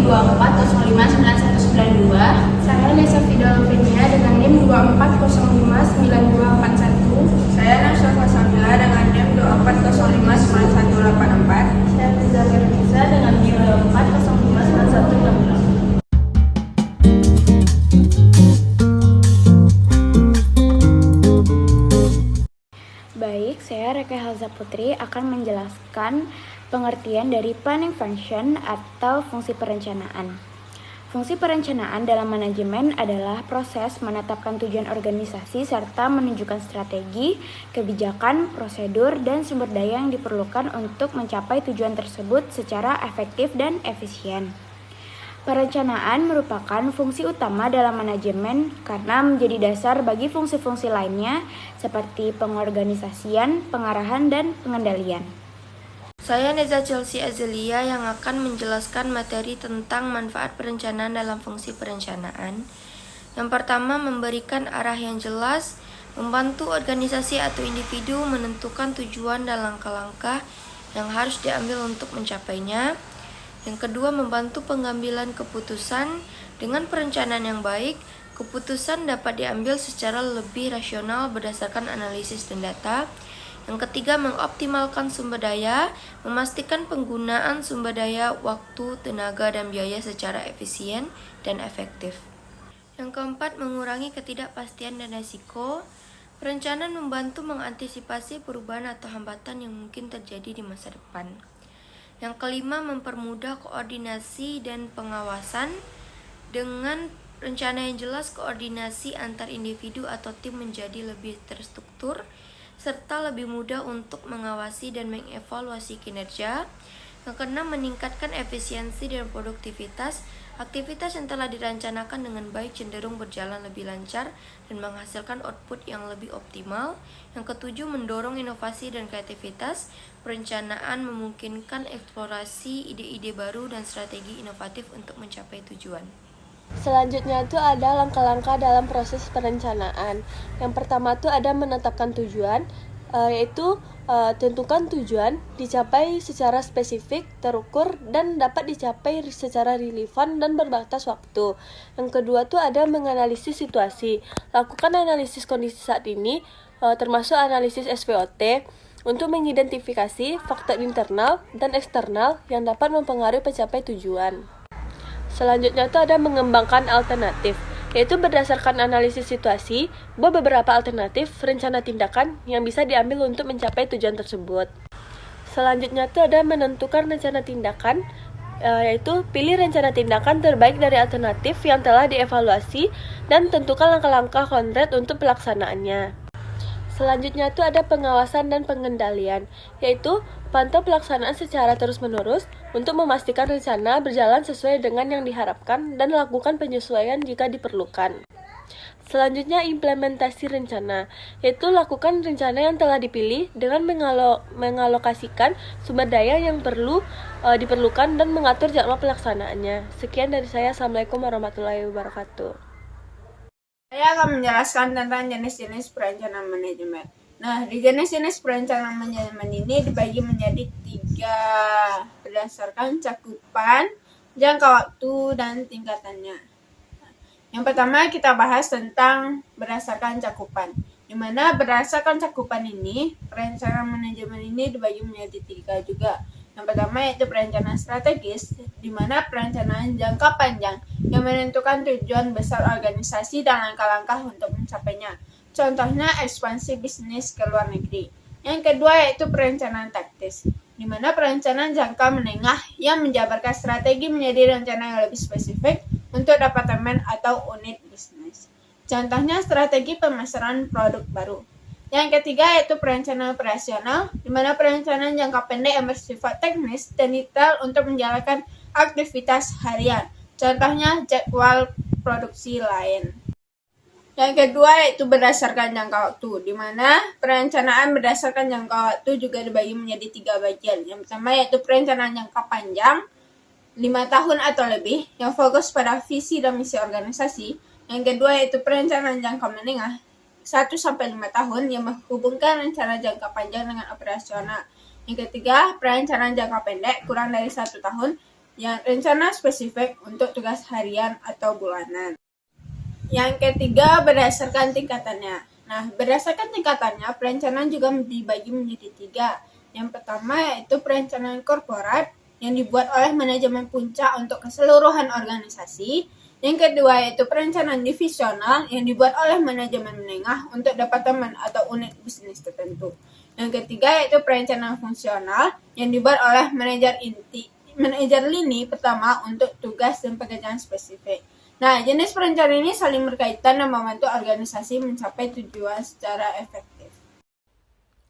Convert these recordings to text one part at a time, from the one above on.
2405992. Saya Nesa Fidalvenia dengan NIM 24059241. Saya Nafsa Fasamila dengan NIM 24059184. Saya Riza Veronica dengan NIM 24059168. Baik, saya Reka Halza Putri akan menjelaskan pengertian dari planning function atau fungsi perencanaan. Fungsi perencanaan dalam manajemen adalah proses menetapkan tujuan organisasi serta menunjukkan strategi, kebijakan, prosedur, dan sumber daya yang diperlukan untuk mencapai tujuan tersebut secara efektif dan efisien. Perencanaan merupakan fungsi utama dalam manajemen karena menjadi dasar bagi fungsi-fungsi lainnya seperti pengorganisasian, pengarahan, dan pengendalian. Saya Neza Chelsea Azelia yang akan menjelaskan materi tentang manfaat perencanaan dalam fungsi perencanaan. Yang pertama, memberikan arah yang jelas, membantu organisasi atau individu menentukan tujuan dan langkah-langkah yang harus diambil untuk mencapainya. Yang kedua, membantu pengambilan keputusan. Dengan perencanaan yang baik, keputusan dapat diambil secara lebih rasional berdasarkan analisis dan data. Yang ketiga, mengoptimalkan sumber daya, memastikan penggunaan sumber daya, waktu, tenaga, dan biaya secara efisien dan efektif. Yang keempat, mengurangi ketidakpastian dan risiko. Perencanaan membantu mengantisipasi perubahan atau hambatan yang mungkin terjadi di masa depan. Yang kelima, mempermudah koordinasi dan pengawasan. Dengan rencana yang jelas, koordinasi antar individu atau tim menjadi lebih terstruktur, serta lebih mudah untuk mengawasi dan mengevaluasi kinerja. Yang keenam, meningkatkan efisiensi dan produktivitas. Aktivitas yang telah dirancanakan dengan baik cenderung berjalan lebih lancar dan menghasilkan output yang lebih optimal. Yang ketujuh, mendorong inovasi dan kreativitas. Perencanaan memungkinkan eksplorasi ide-ide baru dan strategi inovatif untuk mencapai tujuan. Selanjutnya itu ada langkah-langkah dalam proses perencanaan. Yang pertama itu ada menetapkan tujuan, yaitu tentukan tujuan dicapai secara spesifik, terukur, dan dapat dicapai secara relevan dan berbatas waktu. Yang kedua itu ada menganalisis situasi. Lakukan analisis kondisi saat ini, termasuk analisis SWOT, untuk mengidentifikasi faktor internal dan eksternal yang dapat mempengaruhi pencapai tujuan. Selanjutnya itu ada mengembangkan alternatif, yaitu berdasarkan analisis situasi, beberapa alternatif rencana tindakan yang bisa diambil untuk mencapai tujuan tersebut. Selanjutnya itu ada menentukan rencana tindakan, yaitu pilih rencana tindakan terbaik dari alternatif yang telah dievaluasi dan tentukan langkah-langkah konkret untuk pelaksanaannya. Selanjutnya itu ada pengawasan dan pengendalian, yaitu pantau pelaksanaan secara terus-menerus untuk memastikan rencana berjalan sesuai dengan yang diharapkan dan lakukan penyesuaian jika diperlukan. Selanjutnya, implementasi rencana, yaitu lakukan rencana yang telah dipilih dengan mengalokasikan sumber daya yang diperlukan dan mengatur jadwal pelaksanaannya. Sekian dari saya. Assalamualaikum warahmatullahi wabarakatuh. Saya akan menjelaskan tentang jenis-jenis perencanaan manajemen. Nah, di jenis-jenis perencanaan manajemen ini dibagi menjadi 3 berdasarkan cakupan, jangka waktu, dan tingkatannya. Yang pertama kita bahas tentang berdasarkan cakupan. Di mana berdasarkan cakupan ini, perencanaan manajemen ini dibagi menjadi 3 juga. Yang pertama yaitu perencanaan strategis, di mana perencanaan jangka panjang yang menentukan tujuan besar organisasi dan langkah-langkah untuk mencapainya. Contohnya ekspansi bisnis ke luar negeri. Yang kedua yaitu perencanaan taktis, di mana perencanaan jangka menengah yang menjabarkan strategi menjadi rencana yang lebih spesifik untuk departemen atau unit bisnis. Contohnya strategi pemasaran produk baru. Yang ketiga yaitu perencanaan operasional, di mana perencanaan jangka pendek yang bersifat teknis dan detail untuk menjalankan aktivitas harian. Contohnya jadwal produksi lain. Yang kedua yaitu berdasarkan jangka waktu, di mana perencanaan berdasarkan jangka waktu juga dibagi menjadi 3 bagian. Yang pertama yaitu perencanaan jangka panjang, 5 tahun atau lebih, yang fokus pada visi dan misi organisasi. Yang kedua yaitu perencanaan jangka menengah, 1-5 tahun, yang menghubungkan rencana jangka panjang dengan operasional. Yang ketiga, perencanaan jangka pendek kurang dari 1 tahun yang rencana spesifik untuk tugas harian atau bulanan. Yang ketiga, berdasarkan tingkatannya. Nah, berdasarkan tingkatannya, perencanaan juga dibagi menjadi 3. Yang pertama yaitu perencanaan korporat yang dibuat oleh manajemen puncak untuk keseluruhan organisasi. Yang kedua yaitu perencanaan divisional yang dibuat oleh manajemen menengah untuk departemen atau unit bisnis tertentu. Yang ketiga yaitu perencanaan fungsional yang dibuat oleh manajer lini pertama untuk tugas dan pekerjaan spesifik. Nah, jenis perencanaan ini saling berkaitan dan membantu organisasi mencapai tujuan secara efektif.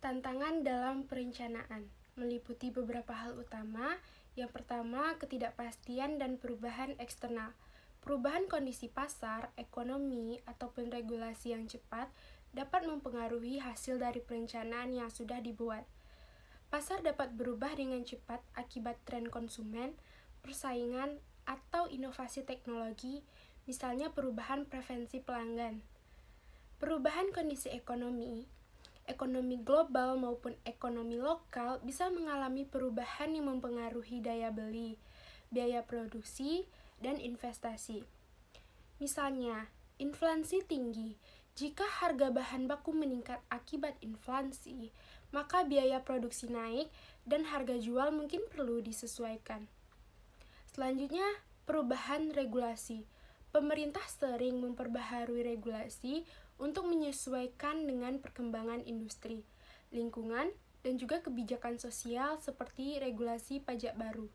Tantangan dalam perencanaan meliputi beberapa hal utama. Yang pertama, ketidakpastian dan perubahan eksternal. Perubahan kondisi pasar, ekonomi, ataupun regulasi yang cepat dapat mempengaruhi hasil dari perencanaan yang sudah dibuat. Pasar dapat berubah dengan cepat akibat tren konsumen, persaingan, atau inovasi teknologi, misalnya perubahan preferensi pelanggan. Perubahan kondisi ekonomi global maupun ekonomi lokal bisa mengalami perubahan yang mempengaruhi daya beli, biaya produksi, dan investasi. Misalnya, inflasi tinggi. Jika harga bahan baku meningkat akibat inflasi, maka biaya produksi naik dan harga jual mungkin perlu disesuaikan. Selanjutnya, perubahan regulasi. Pemerintah sering memperbaharui regulasi untuk menyesuaikan dengan perkembangan industri, lingkungan, dan juga kebijakan sosial seperti regulasi pajak baru.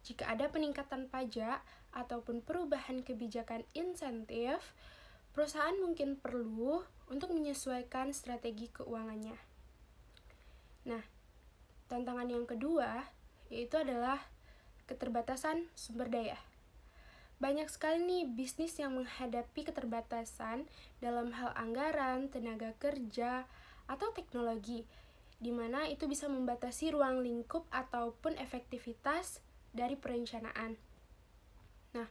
Jika ada peningkatan pajak ataupun perubahan kebijakan insentif, perusahaan mungkin perlu untuk menyesuaikan strategi keuangannya. Nah, tantangan yang kedua yaitu adalah keterbatasan sumber daya. Banyak sekali nih bisnis yang menghadapi keterbatasan dalam hal anggaran, tenaga kerja, atau teknologi, di mana itu bisa membatasi ruang lingkup ataupun efektivitas dari perencanaan. Nah,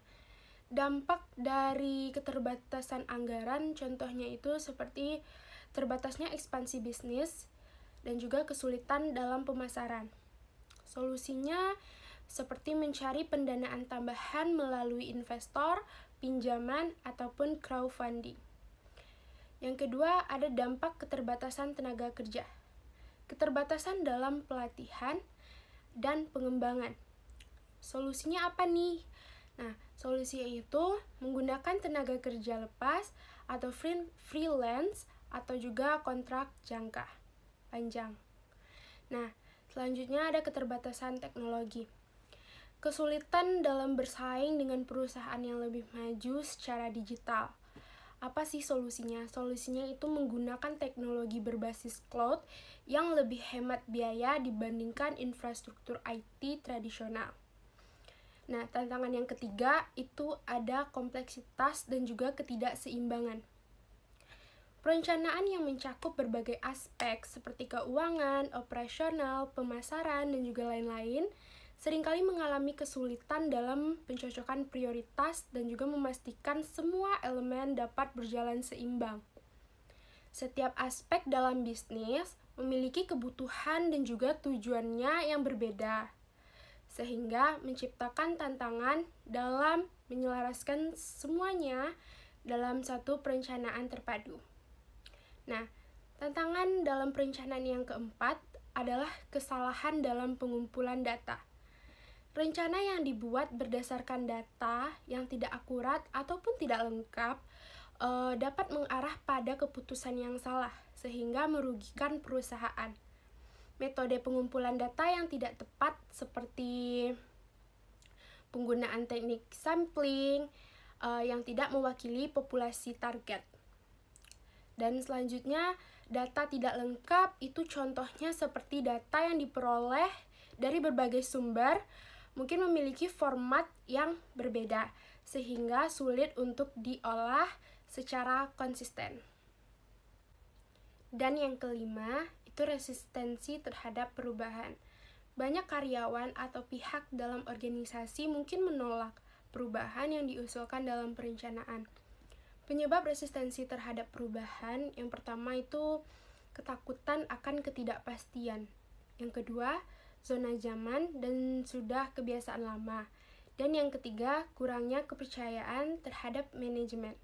dampak dari keterbatasan anggaran contohnya itu seperti terbatasnya ekspansi bisnis dan juga kesulitan dalam pemasaran. Solusinya seperti mencari pendanaan tambahan melalui investor, pinjaman, ataupun crowdfunding. Yang kedua, ada dampak keterbatasan tenaga kerja. Keterbatasan dalam pelatihan dan pengembangan. Solusinya apa nih? Nah, solusinya itu menggunakan tenaga kerja lepas atau freelance atau juga kontrak jangka panjang. Nah, selanjutnya ada keterbatasan teknologi. Kesulitan dalam bersaing dengan perusahaan yang lebih maju secara digital. Apa sih solusinya? Solusinya itu menggunakan teknologi berbasis cloud yang lebih hemat biaya dibandingkan infrastruktur IT tradisional. Nah, tantangan yang ketiga itu ada kompleksitas dan juga ketidakseimbangan. Perencanaan yang mencakup berbagai aspek seperti keuangan, operasional, pemasaran, dan juga lain-lain seringkali mengalami kesulitan dalam pencocokan prioritas dan juga memastikan semua elemen dapat berjalan seimbang. Setiap aspek dalam bisnis memiliki kebutuhan dan juga tujuannya yang berbeda, sehingga menciptakan tantangan dalam menyelaraskan semuanya dalam satu perencanaan terpadu. Nah, tantangan dalam perencanaan yang keempat adalah kesalahan dalam pengumpulan data. Rencana yang dibuat berdasarkan data yang tidak akurat ataupun tidak lengkap dapat mengarah pada keputusan yang salah, sehingga merugikan perusahaan. Metode pengumpulan data yang tidak tepat seperti penggunaan teknik sampling yang tidak mewakili populasi target. Dan selanjutnya, data tidak lengkap itu contohnya seperti data yang diperoleh dari berbagai sumber, mungkin memiliki format yang berbeda, sehingga sulit untuk diolah secara konsisten. Dan yang kelima, itu resistensi terhadap perubahan. Banyak karyawan atau pihak dalam organisasi mungkin menolak perubahan yang diusulkan dalam perencanaan. Penyebab resistensi terhadap perubahan, yang pertama itu ketakutan akan ketidakpastian. Yang kedua, zona nyaman dan sudah kebiasaan lama. Dan yang ketiga, kurangnya kepercayaan terhadap manajemen.